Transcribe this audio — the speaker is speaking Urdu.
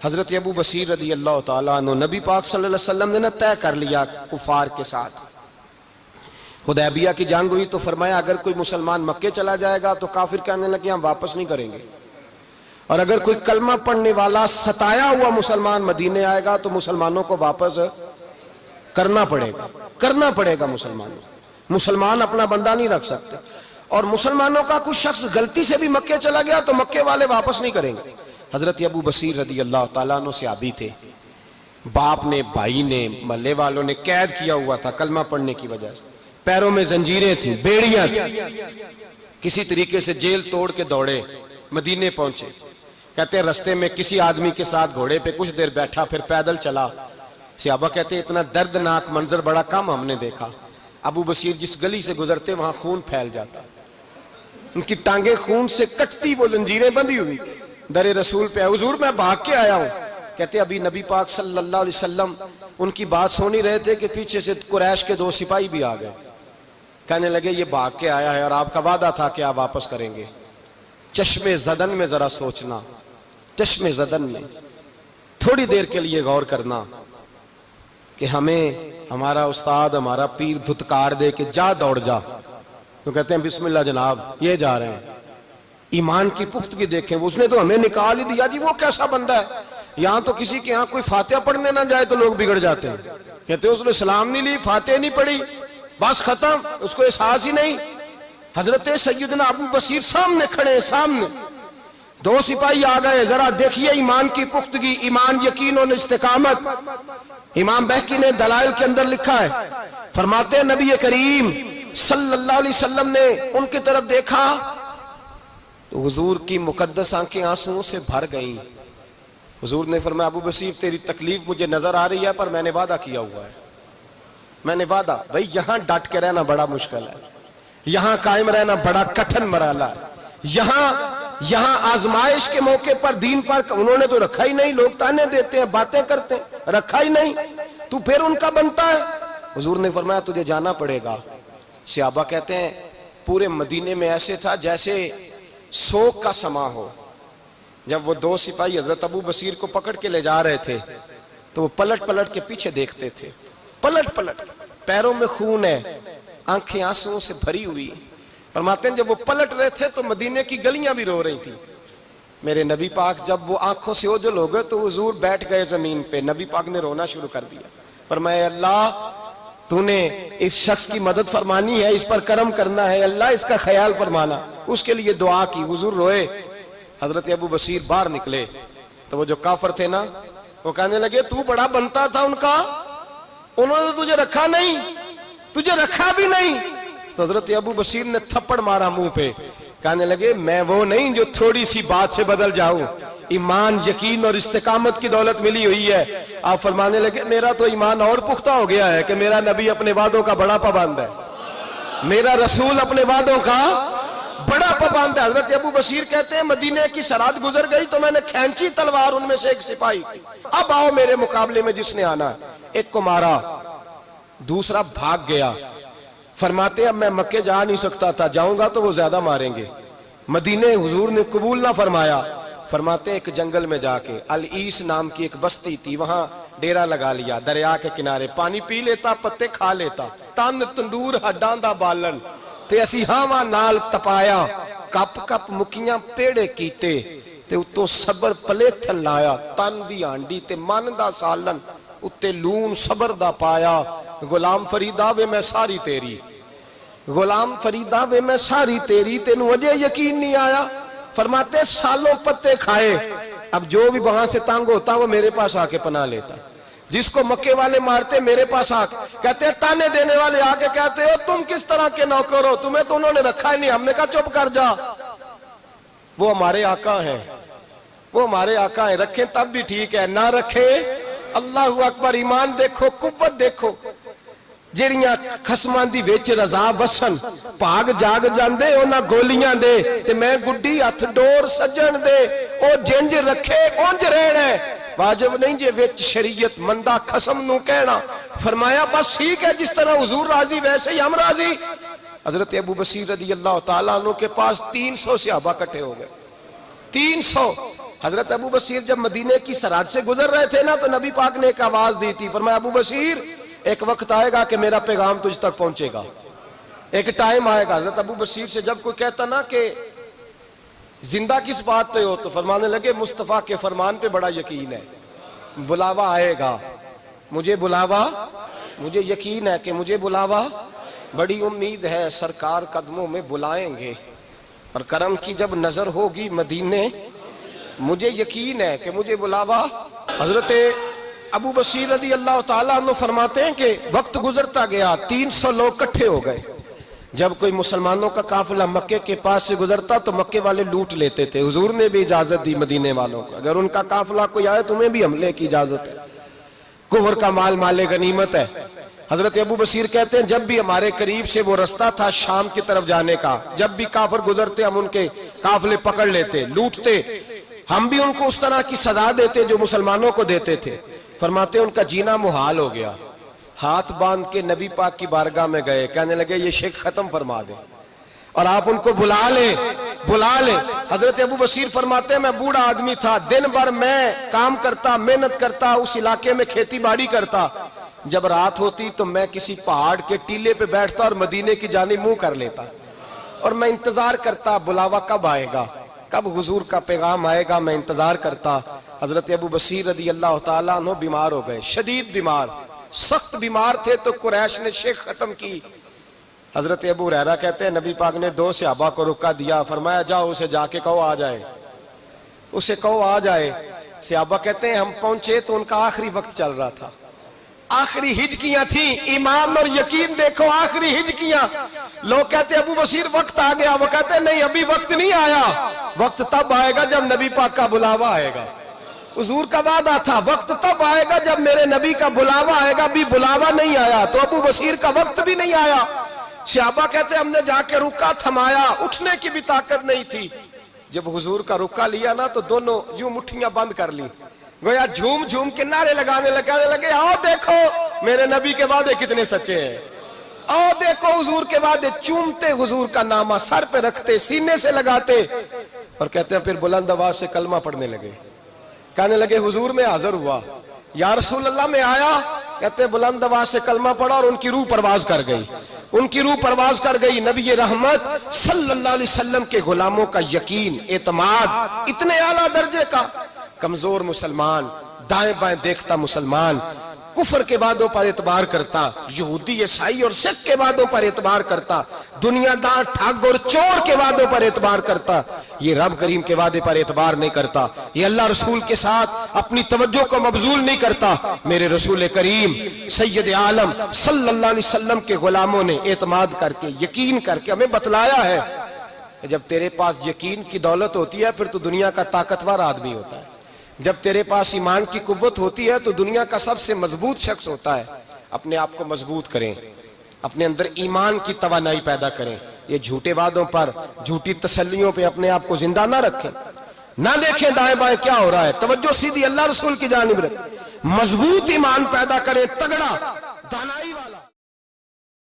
حضرت ابو بصیر رضی اللہ تعالیٰ عنہ نبی پاک صلی اللہ علیہ وسلم نے نہ طے کر لیا کفار کے ساتھ. حدیبیہ کی جنگ ہوئی تو فرمایا اگر کوئی مسلمان مکے چلا جائے گا تو کافر کہنے لگے ہم واپس نہیں کریں گے، اور اگر کوئی کلمہ پڑھنے والا ستایا ہوا مسلمان مدینے آئے گا تو مسلمانوں کو واپس کرنا پڑے گا. مسلمان اپنا بندہ نہیں رکھ سکتے، اور مسلمانوں کا کوئی شخص غلطی سے بھی مکے چلا گیا تو مکے والے واپس نہیں کریں گے. حضرت ابو بصیر رضی اللہ تعالیٰ عنہ صحابی تھے، باپ نے بھائی نے محلے والوں نے قید کیا ہوا تھا کلمہ پڑھنے کی وجہ سے، پیروں میں زنجیریں تھیں، بیڑیاں تھیں، کسی طریقے سے جیل توڑ کے دوڑے مدینے پہنچے. کہتے ہیں رستے میں کسی آدمی کے ساتھ گھوڑے پہ کچھ دیر بیٹھا پھر پیدل چلا. صحابہ کہتے ہیں اتنا دردناک منظر بڑا کم ہم نے دیکھا. ابو بصیر جس گلی سے گزرتے وہاں خون پھیل جاتا، ان کی ٹانگیں خون سے کٹتی، وہ زنجیریں بندھی ہوئی در رسول پہ. حضور میں بھاگ کے آیا ہوں. کہتے ابھی نبی پاک صلی اللہ علیہ وسلم ان کی بات سن ہی رہے تھے کہ پیچھے سے قریش کے 2 سپاہی بھی آ گئے. کہنے لگے یہ بھاگ کے آیا ہے اور آپ کا وعدہ تھا کہ آپ واپس کریں گے. چشم زدن میں ذرا سوچنا، چشم زدن میں تھوڑی دیر کے لیے غور کرنا کہ ہمیں ہمارا استاد ہمارا پیر دھتکار دے کہ جا دوڑ جا، تو کہتے ہیں بسم اللہ جناب یہ جا رہے ہیں. ایمان کی پختگی دیکھیں، اس نے تو ہمیں نکال ہی دیا جی، وہ کیسا بندہ ہے. یہاں تو کسی کے یہاں کوئی فاتحہ پڑھنے نہ جائے تو لوگ بگڑ جاتے ہیں. کہتے ہیں اس نے سلام نہیں لی، فاتحہ نہیں پڑھی، بس ختم، اس کو احساس ہی نہیں. حضرت سیدنا ابو بصیر سامنے کھڑے، سامنے 2 سپاہی آ گئے. ذرا دیکھیے ایمان کی پختگی، ایمان، یقین اور استقامت. امام بہقی نے دلائل کے اندر لکھا ہے، فرماتے ہیں نبی کریم صلی اللہ علیہ وسلم نے ان کی طرف دیکھا تو حضور کی مقدس آنکھیں آنسوؤں سے بھر گئیں. حضور نے فرمایا ابو بصیر تیری تکلیف مجھے نظر آ رہی ہے پر میں نے وعدہ کیا ہوا ہے، میں نے وعدہ. بھئی یہاں ڈٹ کے رہنا بڑا مشکل ہے، یہاں قائم رہنا بڑا کٹھن مرحلہ ہے. یہاں آزمائش کے موقع پر دین پر انہوں نے تو رکھا ہی نہیں. لوگ تانے دیتے ہیں، باتیں کرتے ہیں، رکھا ہی نہیں، تو پھر ان کا بنتا ہے. حضور نے فرمایا تجھے جانا پڑے گا. صحابہ کہتے ہیں پورے مدینے میں ایسے تھا جیسے سوگ کا سما ہو. جب وہ 2 سپاہی حضرت ابو بصیر کو پکڑ کے لے جا رہے تھے تو وہ پلٹ پلٹ کے پیچھے دیکھتے تھے، پلٹ پلٹ، پیروں میں خون ہے، آنکھیں آنسوؤں سے بھری ہوئی. فرماتے ہیں جب وہ پلٹ رہے تھے تو مدینے کی گلیاں بھی رو رہی تھی. میرے نبی پاک جب وہ آنکھوں سے اوجھل ہو گئے تو حضور بیٹھ گئے زمین پہ. نبی پاک نے رونا شروع کر دیا. فرمایا اللہ تو نے اس شخص کی مدد فرمانی ہے، اس پر کرم کرنا ہے، اللہ اس کا خیال فرمانا. اس کے لیے دعا کی، حضور روئے. حضرت ابو بصیر باہر نکلے تو وہ جو کافر تھے نا وہ کہنے لگے تو بڑا بنتا تھا ان کا، انہوں نے تجھے رکھا نہیں، تجھے رکھا بھی نہیں. تو حضرت ابو بصیر نے تھپڑ مارا منہ پہ. کہنے لگے میں وہ نہیں جو تھوڑی سی بات سے بدل جاؤں، ایمان، یقین اور استقامت کی دولت ملی ہوئی ہے. آپ فرمانے لگے میرا تو ایمان اور پختہ ہو گیا ہے کہ میرا نبی اپنے وعدوں کا بڑا پابند ہے، میرا رسول اپنے وعدوں کا بڑا پابند ہے. حضرت ابو بصیر کہتے ہیں مدینے کی سرحد گزر گئی تو میں نے کھینچی تلوار ان میں سے ایک سپاہی، اب آؤ میرے مقابلے میں جس نے آنا ہے. ایک کو مارا، دوسرا بھاگ گیا. فرماتے اب میں مکے جا نہیں سکتا تھا، جاؤں گا تو وہ زیادہ ماریں گے. مدینے حضور نے قبول نہ فرمایا. فرماتے ایک جنگل میں جا کے العیس نام کی ایک بستی تھی، وہاں ڈیرا لگا لیا، دریا کے کنارے، پانی پی لیتا، پتے کھا لیتا. تن تندور ہڈاں دا بالن تے اسی ہاواں نال تپایا، کپ کپ مکیاں پیڑے کیتے تے اتوں صبر پلیتھن لایا. تن دی ہانڈی تے من دا سالن اتے لون صبر دا پایا. غلام فریدا وے میں ساری تیری، غلام فریدا وے میں ساری تیری، تینوں اجے یقین نہیں آیا. فرماتے سالوں پتے کھائے، اب جو بھی وہاں سے تنگ ہوتا وہ میرے پاس آ کے پناہ لیتا. جس کو مکے والے مارتے میرے پاس آ کہتے ہیں، تانے دینے والے آ کے کہتے ہو تم کس طرح کے نوکر ہو، تمہیں تو انہوں نے رکھا ہی نہیں. ہم نے کہا چپ کر جا، وہ ہمارے آقا ہیں، وہ ہمارے آقا ہیں، رکھیں تب بھی ٹھیک ہے، نہ رکھیں اللہ اکبر. ایمان دیکھو، قوت دیکھو. جیڑیاں خسماں دی وچ رضا وسن پاگ جاگ جاندے اونا گولیاں دے تے میں گڈی ہتھ ڈور سجن دے. او جنج رکھے اونج رہنا ہے، واجب نہیں جے وچ شریعت مندہ خسم نو کہنا. فرمایا بس ٹھیک ہے، جس طرح حضور راضی ویسے ہی ہم راضی. حضرت ابو بصیر رضی اللہ تعالیٰ عنہ کے پاس 300 صحابہ کٹھے ہو گئے. 300 حضرت ابو بصیر جب مدینے کی سرحد سے گزر رہے تھے نا تو نبی پاک نے ایک آواز دی تھی، فرمایا ابو بصیر ایک وقت آئے گا کہ میرا پیغام تجھ تک پہنچے گا، ایک ٹائم آئے گا۔ حضرت ابو بصیر سے جب کوئی کہتا نا کہ زندہ کس بات پہ ہو تو فرمانے لگے مصطفیٰ کے فرمان پہ بڑا یقین ہے، بلاوا آئے گا، مجھے بلاوا، مجھے یقین ہے کہ مجھے بلاوا، بڑی امید ہے سرکار قدموں میں بلائیں گے اور کرم کی جب نظر ہوگی مدینے، مجھے یقین ہے کہ مجھے بلاوا۔ حضرت ابو بصیر رضی اللہ تعالیٰ عنہ فرماتے ہیں کہ وقت گزرتا گیا، 300 لوگ کٹھے ہو گئے۔ جب کوئی مسلمانوں کا قافلہ مکے کے پاس سے گزرتا تو مکے والے لوٹ لیتے تھے۔ حضور نے بھی اجازت دی مدینے والوں کو، اگر ان کا قافلہ کوئی آئے تمہیں بھی حملے کی اجازت ہے، کفر کا مال مال غنیمت ہے۔ حضرت ابو بصیر کہتے ہیں جب بھی ہمارے قریب سے وہ رستہ تھا شام کی طرف جانے کا، جب بھی کافر گزرتے ہم ان کے قافلے پکڑ لیتے، لوٹتے، ہم بھی ان کو اس طرح کی سزا دیتے جو مسلمانوں کو دیتے تھے۔ فرماتے ہیں ان کا جینا محال ہو گیا، ہاتھ باندھ کے نبی پاک کی بارگاہ میں گئے، کہنے لگے یہ شرک ختم فرما دیں اور آپ ان کو بلا لیں، بلا لیں۔ حضرت ابو بصیر فرماتے ہیں میں بوڑھا آدمی تھا، دن بھر میں کام کرتا، محنت کرتا، اس علاقے میں کھیتی باڑی کرتا، جب رات ہوتی تو میں کسی پہاڑ کے ٹیلے پہ بیٹھتا اور مدینے کی جانب منہ کر لیتا اور میں انتظار کرتا بلاوا کب آئے گا، کب حضور کا پیغام آئے گا، میں انتظار کرتا۔ حضرت ابو بصیر رضی اللہ تعالیٰ عنہ بیمار ہو گئے، شدید بیمار، سخت بیمار تھے تو قریش نے شیخ ختم کی۔ حضرت ابو ہریرہ کہتے ہیں نبی پاک نے 2 صحابہ کو رکا دیا، فرمایا جاؤ اسے جا کے کہو آ جائے، اسے کہو آ جائے۔ صحابہ کہتے ہیں ہم پہنچے تو ان کا آخری وقت چل رہا تھا، آخری ہجکیاں تھیں، ایمان اور یقین دیکھو، آخری ہجکیاں۔ لوگ کہتے ابو بصیر وقت آ گیا، وہ کہتے نہیں ابھی وقت نہیں آیا، وقت تب آئے گا جب نبی پاک کا بلاوا آئے گا۔ حضور کا وعدہ تھا وقت تب آئے گا جب میرے نبی کا بلاوا آئے گا، ابھی بلاوا نہیں آیا تو ابو بصیر کا وقت بھی نہیں آیا۔ صحابہ کہتے ہم نے جا کے رکا، تھمایا، اٹھنے کی بھی طاقت نہیں تھی۔ جب حضور کا رکا لیا نا تو دونوں یوں مٹھیاں بند کر لی، گویا جھوم جھوم کے نعرے لگانے لگے آؤ دیکھو میرے نبی کے وعدے کتنے سچے ہیں، آؤ دیکھو حضور کے وعدے، چومتے حضور کا نامہ، سر پہ رکھتے، سینے سے لگاتے، اور کہتے ہیں پھر بلند آواز سے کلمہ پڑھنے لگے، کہنے لگے حضور میں حاضر ہوا، یا رسول اللہ میں آیا، کہتے بلند آواز سے کلمہ پڑھا اور ان کی روح پرواز کر گئی، ان کی روح پرواز کر گئی۔ نبی رحمت صلی اللہ علیہ وسلم کے غلاموں کا یقین، اعتماد اتنے اعلیٰ درجے کا، کمزور مسلمان، دائیں بائیں دیکھتا مسلمان، کفر کے وعدوں پر اعتبار کرتا، یہودی عیسائی اور سکھ کے وعدوں پر اعتبار کرتا، دنیا دار ٹھگ اور چور کے وعدوں پر اعتبار کرتا، یہ رب کریم کے وعدے پر اعتبار نہیں کرتا، یہ اللہ رسول کے ساتھ اپنی توجہ کو مبذول نہیں کرتا۔ میرے رسول کریم سید عالم صلی اللہ علیہ وسلم کے غلاموں نے اعتماد کر کے، یقین کر کے ہمیں بتلایا ہے کہ جب تیرے پاس یقین کی دولت ہوتی ہے پھر تو دنیا کا طاقتور آدمی ہوتا ہے، جب تیرے پاس ایمان کی قوت ہوتی ہے تو دنیا کا سب سے مضبوط شخص ہوتا ہے۔ اپنے آپ کو مضبوط کریں، اپنے اندر ایمان کی توانائی پیدا کریں، یہ جھوٹے وعدوں پر، جھوٹی تسلیوں پہ اپنے آپ کو زندہ نہ رکھیں، نہ دیکھیں دائیں بائیں کیا ہو رہا ہے، توجہ سیدھی اللہ رسول کی جانب رکھیں، مضبوط ایمان پیدا کریں، تگڑا دانائی والا۔